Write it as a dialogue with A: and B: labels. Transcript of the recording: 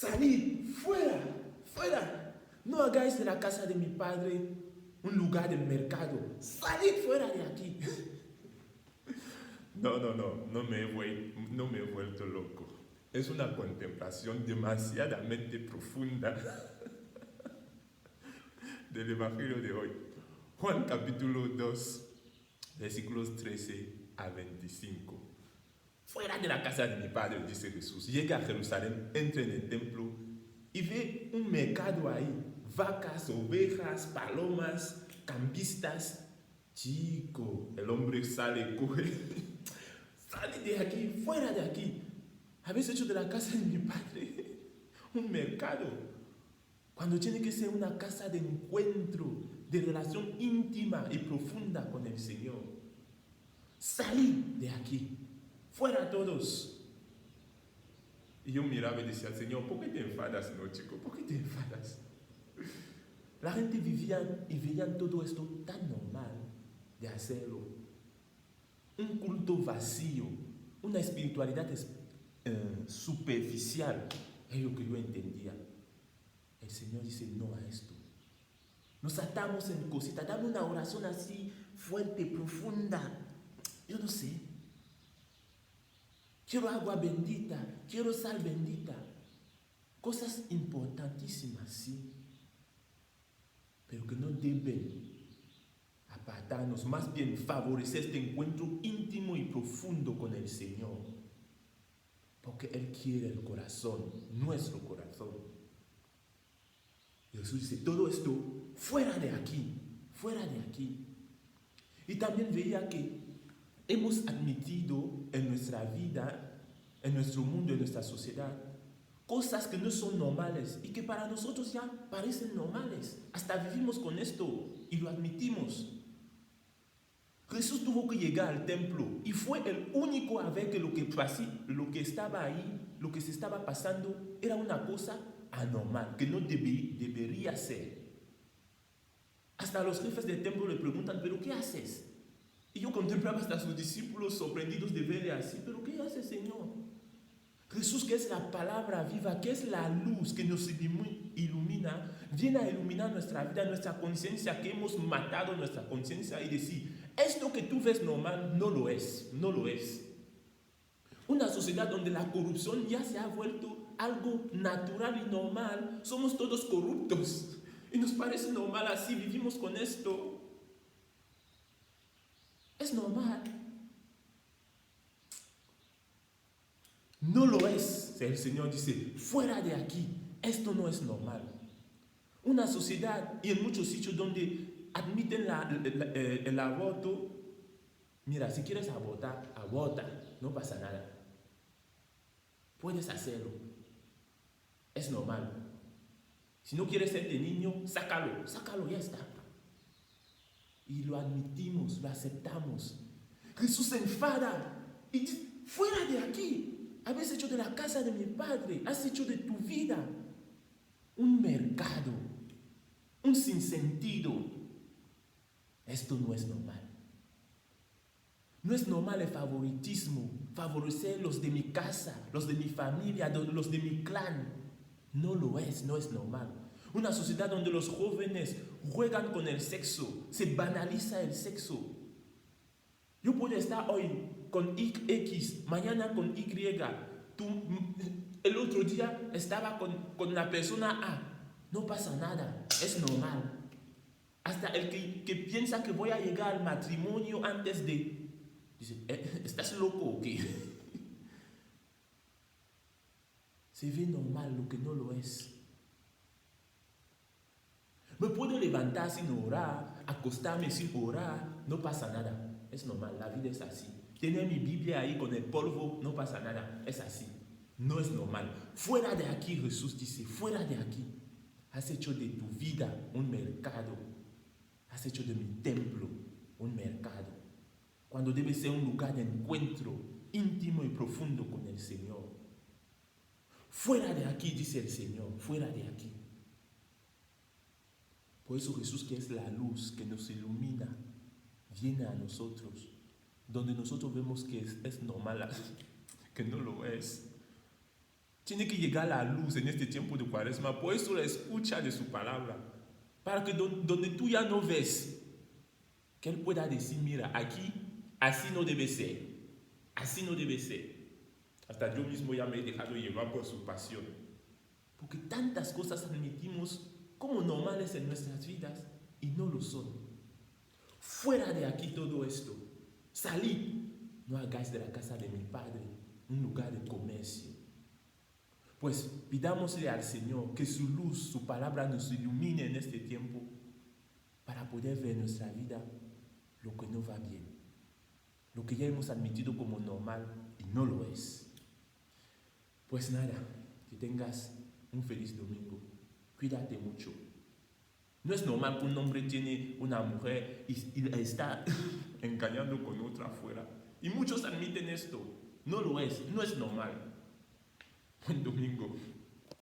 A: salid, fuera, fuera. No hagáis de la casa de mi padre un lugar de mercado. Salid fuera de aquí. No me he vuelto loco. Es una contemplación demasiadamente profunda del Evangelio de hoy. Juan capítulo 2, versículos 13 a 25. Fuera de la casa de mi padre, dice Jesús, llega a Jerusalén, entra en el templo y ve un mercado ahí. Vacas, ovejas, palomas, cambistas. Chico, el hombre sale, coge. Sale de aquí, fuera de aquí. Habéis hecho de la casa de mi padre un mercado. Cuando tiene que ser una casa de encuentro, de relación íntima y profunda con el Señor. Salid de aquí. Fuera todos. Y yo miraba y decía al Señor, ¿por qué te enfadas, no, chico? ¿Por qué te enfadas? La gente vivía y veían todo esto tan normal de hacerlo. Un culto vacío, una espiritualidad superficial, es lo que yo entendía. El Señor dice no a esto. Nos atamos en cositas, dame una oración así fuerte, profunda. Yo no sé. Quiero agua bendita, quiero sal bendita. Cosas importantísimas, sí. Pero que no deben apartarnos, más bien favorecer este encuentro íntimo y profundo con el Señor. Porque Él quiere el corazón, nuestro corazón. Y Jesús dice, todo esto fuera de aquí, fuera de aquí. Y también veía que hemos admitido en nuestra vida, en nuestro mundo, en nuestra sociedad, cosas que no son normales y que para nosotros ya parecen normales. Hasta vivimos con esto y lo admitimos. Jesús tuvo que llegar al templo y fue el único a ver que lo que estaba ahí, lo que se estaba pasando, era una cosa anormal, que no debería ser. Hasta los jefes del templo le preguntan, ¿pero qué haces? Y yo contemplaba hasta a sus discípulos sorprendidos de verle así, ¿pero qué hace, Señor? Jesús, que es la palabra viva, que es la luz que nos ilumina, viene a iluminar nuestra vida, nuestra conciencia, que hemos matado nuestra conciencia y decir, esto que tú ves normal no lo es, no lo es. Una sociedad donde la corrupción ya se ha vuelto algo natural y normal, somos todos corruptos y nos parece normal así, vivimos con esto. Es normal. No lo es. El Señor dice, fuera de aquí, esto no es normal. Una sociedad y en muchos sitios donde admiten el aborto, mira, si quieres abortar, aborta, no pasa nada. Puedes hacerlo. Es normal. Si no quieres ser de niño, sácalo, ya está. Y lo admitimos, lo aceptamos. Jesús se enfada y dice, fuera de aquí. Habéis hecho de la casa de mi padre, has hecho de tu vida un mercado, un sinsentido. Esto no es normal. No es normal el favoritismo, favorecer los de mi casa, los de mi familia, los de mi clan. No lo es, no es normal. Una sociedad donde los jóvenes juegan con el sexo, se banaliza el sexo. Yo puedo estar hoy con X, mañana con Y. El otro día estaba con la persona A. No pasa nada, es normal. Hasta el que piensa que voy a llegar al matrimonio antes de... Dice, ¿estás loco o qué? Se ve normal lo que no lo es. Me puedo levantar sin orar, acostarme sin orar, no pasa nada. Es normal, la vida es así. Tener mi Biblia ahí con el polvo, no pasa nada, es así. No es normal. Fuera de aquí, Jesús dice, fuera de aquí. Has hecho de tu vida un mercado. Has hecho de mi templo un mercado. Cuando debe ser un lugar de encuentro íntimo y profundo con el Señor. Fuera de aquí, dice el Señor, fuera de aquí. Por eso Jesús, que es la luz que nos ilumina, viene a nosotros, donde nosotros vemos que es normal, que no lo es. Tiene que llegar la luz en este tiempo de Cuaresma. Por eso la escucha de su palabra. Para que donde tú ya no ves, que Él pueda decir, mira, aquí, así no debe ser. Así no debe ser. Hasta yo mismo ya me he dejado llevar por su pasión. Porque tantas cosas admitimos como normales en nuestras vidas y no lo son. Fuera de aquí todo esto. Salid. No hagáis de la casa de mi Padre un lugar de comercio. Pues pidámosle al Señor que su luz, su palabra nos ilumine en este tiempo para poder ver en nuestra vida lo que no va bien, lo que ya hemos admitido como normal y no lo es. Pues nada, que tengas un feliz domingo. Cuídate mucho. No es normal que un hombre tiene una mujer y la está engañando con otra afuera. Y muchos admiten esto. No lo es, no es normal. Buen domingo.